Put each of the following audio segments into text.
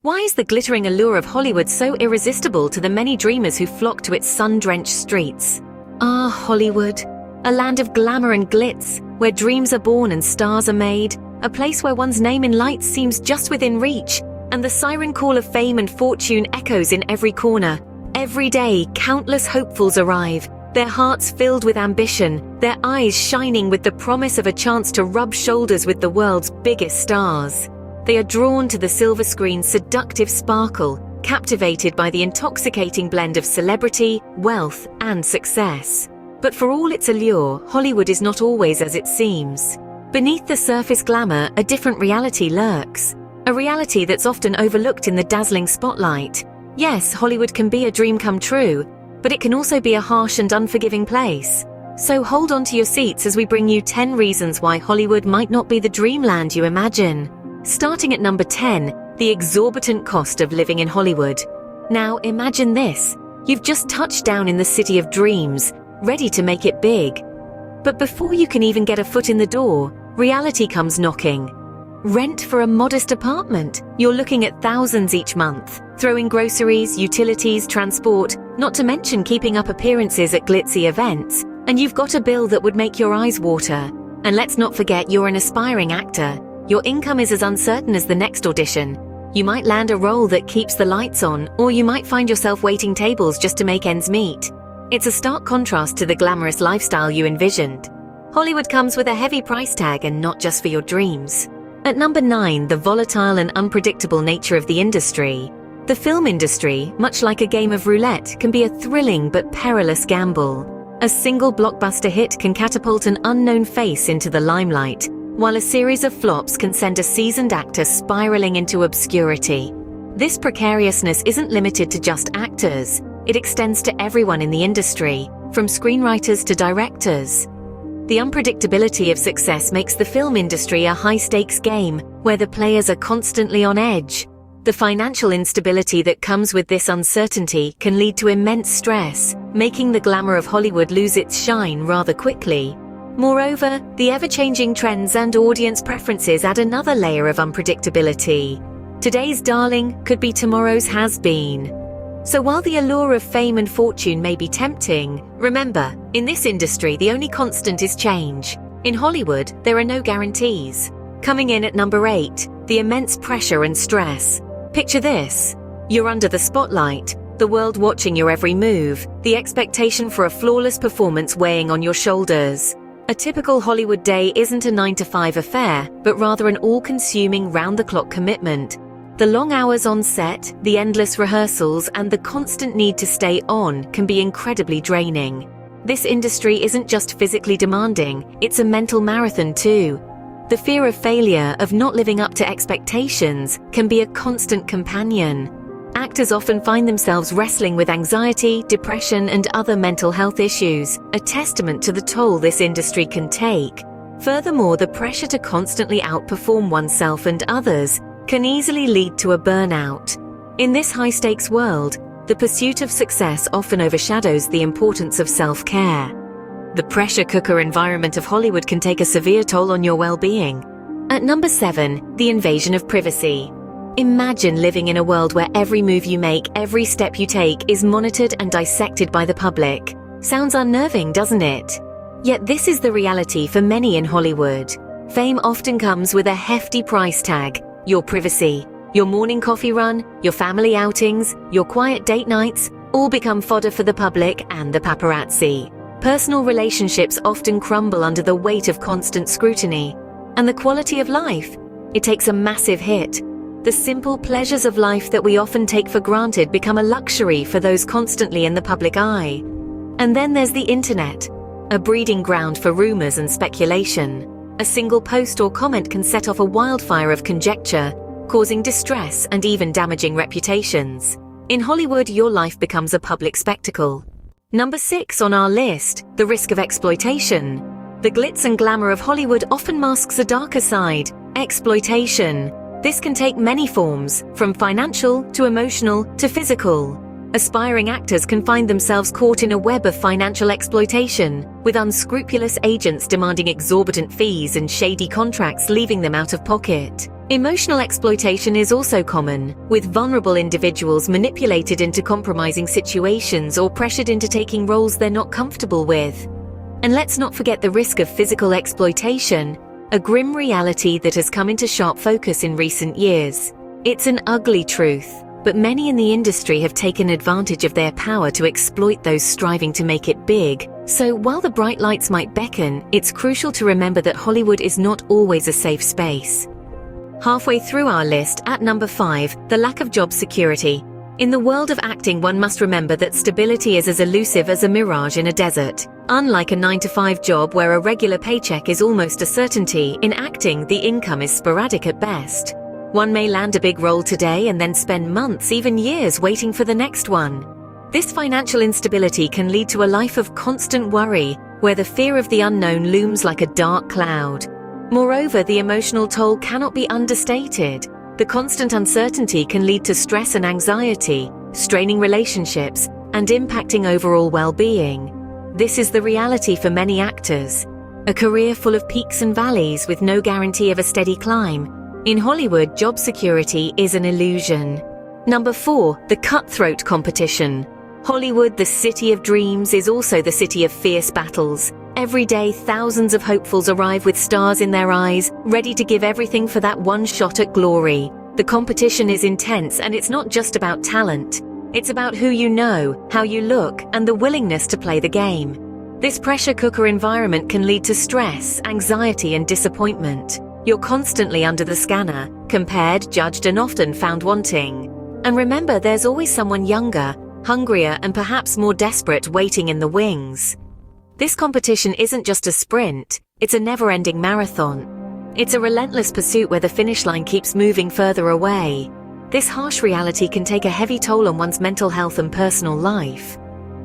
Why is the glittering allure of Hollywood so irresistible to the many dreamers who flock to its sun-drenched streets? Ah, Hollywood, a land of glamour and glitz, where dreams are born and stars are made, a place where one's name in lights seems just within reach, and the siren call of fame and fortune echoes in every corner. Every day, countless hopefuls arrive, their hearts filled with ambition, their eyes shining with the promise of a chance to rub shoulders with the world's biggest stars. They are drawn to the silver screen's seductive sparkle, captivated by the intoxicating blend of celebrity, wealth, and success. But for all its allure, Hollywood is not always as it seems. Beneath the surface glamour, a different reality lurks. A reality that's often overlooked in the dazzling spotlight. Yes, Hollywood can be a dream come true, but it can also be a harsh and unforgiving place. So hold on to your seats as we bring you 10 reasons why Hollywood might not be the dreamland you imagine. Starting at number 10, the exorbitant cost of living in Hollywood. Now imagine this. You've just touched down in the city of dreams, ready to make it big. But before you can even get a foot in the door, reality comes knocking. Rent for a modest apartment. You're looking at thousands each month. Throw in groceries, utilities, transport, not to mention keeping up appearances at glitzy events, and you've got a bill that would make your eyes water. And let's not forget you're an aspiring actor. Your income is as uncertain as the next audition. You might land a role that keeps the lights on, or you might find yourself waiting tables just to make ends meet. It's a stark contrast to the glamorous lifestyle you envisioned. Hollywood comes with a heavy price tag, and not just for your dreams. At number 9, the volatile and unpredictable nature of the industry. The film industry, much like a game of roulette, can be a thrilling but perilous gamble. A single blockbuster hit can catapult an unknown face into the limelight, while a series of flops can send a seasoned actor spiraling into obscurity. This precariousness isn't limited to just actors. It extends to everyone in the industry, from screenwriters to directors. The unpredictability of success makes the film industry a high-stakes game, where the players are constantly on edge. The financial instability that comes with this uncertainty can lead to immense stress, making the glamour of Hollywood lose its shine rather quickly. Moreover, the ever-changing trends and audience preferences add another layer of unpredictability. Today's darling could be tomorrow's has-been. So while the allure of fame and fortune may be tempting, remember, in this industry the only constant is change. In Hollywood, there are no guarantees. Coming in at number 8, the immense pressure and stress. Picture this. You're under the spotlight, the world watching your every move, the expectation for a flawless performance weighing on your shoulders. A typical Hollywood day isn't a 9-to-5 affair, but rather an all-consuming round-the-clock commitment. The long hours on set, the endless rehearsals, and the constant need to stay on can be incredibly draining. This industry isn't just physically demanding, it's a mental marathon too. The fear of failure, of not living up to expectations, can be a constant companion. Actors often find themselves wrestling with anxiety, depression, and other mental health issues, a testament to the toll this industry can take. Furthermore, the pressure to constantly outperform oneself and others can easily lead to a burnout. In this high-stakes world, the pursuit of success often overshadows the importance of self-care. The pressure cooker environment of Hollywood can take a severe toll on your well-being. At number 7, the invasion of privacy. Imagine living in a world where every move you make, every step you take, is monitored and dissected by the public. Sounds unnerving, doesn't it? Yet this is the reality for many in Hollywood. Fame often comes with a hefty price tag. Your privacy, your morning coffee run, your family outings, your quiet date nights, all become fodder for the public and the paparazzi. Personal relationships often crumble under the weight of constant scrutiny. And the quality of life? It takes a massive hit. The simple pleasures of life that we often take for granted become a luxury for those constantly in the public eye. And then there's the internet, a breeding ground for rumors and speculation. A single post or comment can set off a wildfire of conjecture, causing distress and even damaging reputations. In Hollywood, your life becomes a public spectacle. Number 6 on our list, the risk of exploitation. The glitz and glamour of Hollywood often masks a darker side, exploitation. This can take many forms, from financial to emotional to physical. Aspiring actors can find themselves caught in a web of financial exploitation, with unscrupulous agents demanding exorbitant fees and shady contracts leaving them out of pocket. Emotional exploitation is also common, with vulnerable individuals manipulated into compromising situations or pressured into taking roles they're not comfortable with. And let's not forget the risk of physical exploitation, a grim reality that has come into sharp focus in recent years. It's an ugly truth, but many in the industry have taken advantage of their power to exploit those striving to make it big. So while the bright lights might beckon, it's crucial to remember that Hollywood is not always a safe space. Halfway through our list, at number 5, the lack of job security. In the world of acting, one must remember that stability is as elusive as a mirage in a desert. Unlike a 9-to-5 job where a regular paycheck is almost a certainty, in acting the income is sporadic at best. One may land a big role today and then spend months, even years, waiting for the next one. This financial instability can lead to a life of constant worry, where the fear of the unknown looms like a dark cloud. Moreover, the emotional toll cannot be understated. The constant uncertainty can lead to stress and anxiety, straining relationships, and impacting overall well-being. This is the reality for many actors. A career full of peaks and valleys with no guarantee of a steady climb. In Hollywood, job security is an illusion. Number 4, the cutthroat competition. Hollywood, the city of dreams, is also the city of fierce battles. Every day, thousands of hopefuls arrive with stars in their eyes, ready to give everything for that one shot at glory. The competition is intense, and it's not just about talent. It's about who you know, how you look, and the willingness to play the game. This pressure cooker environment can lead to stress, anxiety, and disappointment. You're constantly under the scanner, compared, judged, and often found wanting. And remember, there's always someone younger, hungrier, and perhaps more desperate waiting in the wings. This competition isn't just a sprint, it's a never-ending marathon. It's a relentless pursuit where the finish line keeps moving further away. This harsh reality can take a heavy toll on one's mental health and personal life.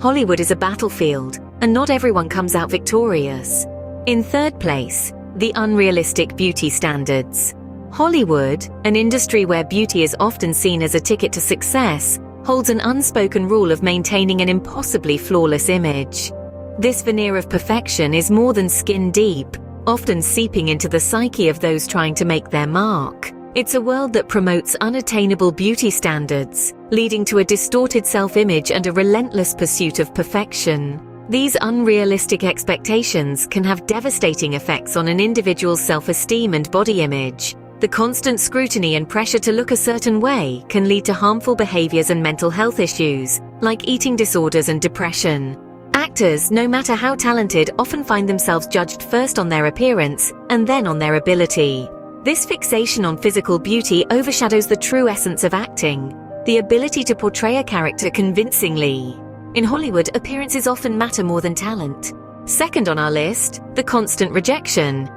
Hollywood is a battlefield, and not everyone comes out victorious. In third place, the unrealistic beauty standards. Hollywood, an industry where beauty is often seen as a ticket to success, holds an unspoken rule of maintaining an impossibly flawless image. This veneer of perfection is more than skin deep, often seeping into the psyche of those trying to make their mark. It's a world that promotes unattainable beauty standards, leading to a distorted self-image and a relentless pursuit of perfection. These unrealistic expectations can have devastating effects on an individual's self-esteem and body image. The constant scrutiny and pressure to look a certain way can lead to harmful behaviors and mental health issues, like eating disorders and depression. Actors, no matter how talented, often find themselves judged first on their appearance and then on their ability. This fixation on physical beauty overshadows the true essence of acting, the ability to portray a character convincingly. In Hollywood, appearances often matter more than talent. Second on our list, the constant rejection.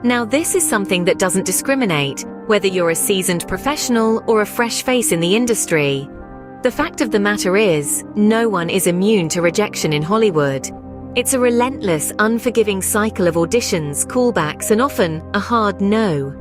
Now, this is something that doesn't discriminate, whether you're a seasoned professional or a fresh face in the industry. The fact of the matter is, no one is immune to rejection in Hollywood. It's a relentless, unforgiving cycle of auditions, callbacks, and often a hard no.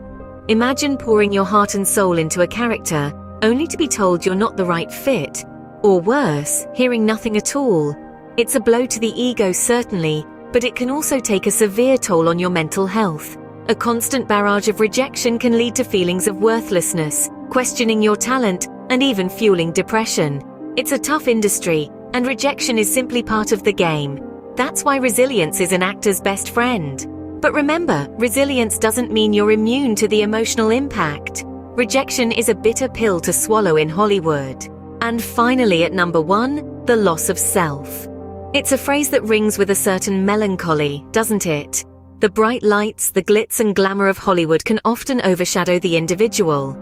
Imagine pouring your heart and soul into a character, only to be told you're not the right fit. Or worse, hearing nothing at all. It's a blow to the ego, certainly, but it can also take a severe toll on your mental health. A constant barrage of rejection can lead to feelings of worthlessness, questioning your talent, and even fueling depression. It's a tough industry, and rejection is simply part of the game. That's why resilience is an actor's best friend. But remember, resilience doesn't mean you're immune to the emotional impact. Rejection is a bitter pill to swallow in Hollywood. And finally, at number 1, the loss of self. It's a phrase that rings with a certain melancholy, doesn't it? The bright lights, the glitz and glamour of Hollywood can often overshadow the individual.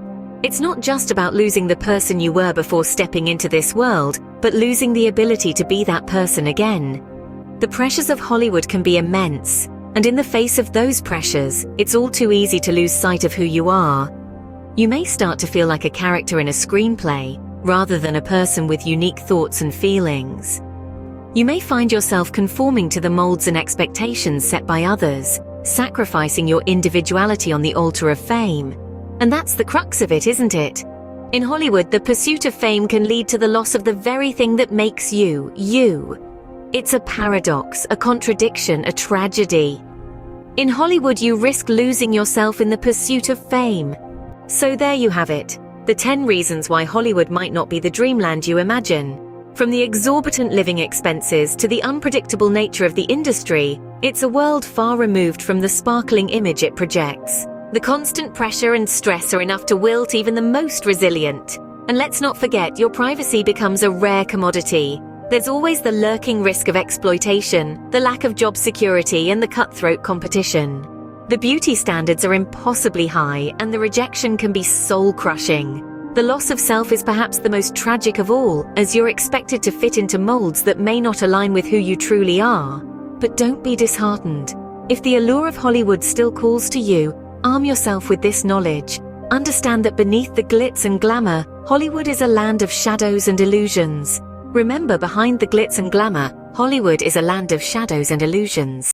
It's not just about losing the person you were before stepping into this world, but losing the ability to be that person again. The pressures of Hollywood can be immense, and in the face of those pressures, it's all too easy to lose sight of who you are. You may start to feel like a character in a screenplay, rather than a person with unique thoughts and feelings. You may find yourself conforming to the molds and expectations set by others, sacrificing your individuality on the altar of fame. And that's the crux of it, isn't it? In Hollywood, the pursuit of fame can lead to the loss of the very thing that makes you, you. It's a paradox, a contradiction, a tragedy. In Hollywood, you risk losing yourself in the pursuit of fame. So there you have it, the 10 reasons why Hollywood might not be the dreamland you imagine. From the exorbitant living expenses to the unpredictable nature of the industry, it's a world far removed from the sparkling image it projects. The constant pressure and stress are enough to wilt even the most resilient. And let's not forget, your privacy becomes a rare commodity. There's always the lurking risk of exploitation, the lack of job security, and the cutthroat competition. The beauty standards are impossibly high, and the rejection can be soul-crushing. The loss of self is perhaps the most tragic of all, as you're expected to fit into molds that may not align with who you truly are. But don't be disheartened. If the allure of Hollywood still calls to you, arm yourself with this knowledge. Understand that beneath the glitz and glamour, Hollywood is a land of shadows and illusions. Remember, behind the glitz and glamour, Hollywood is a land of shadows and illusions.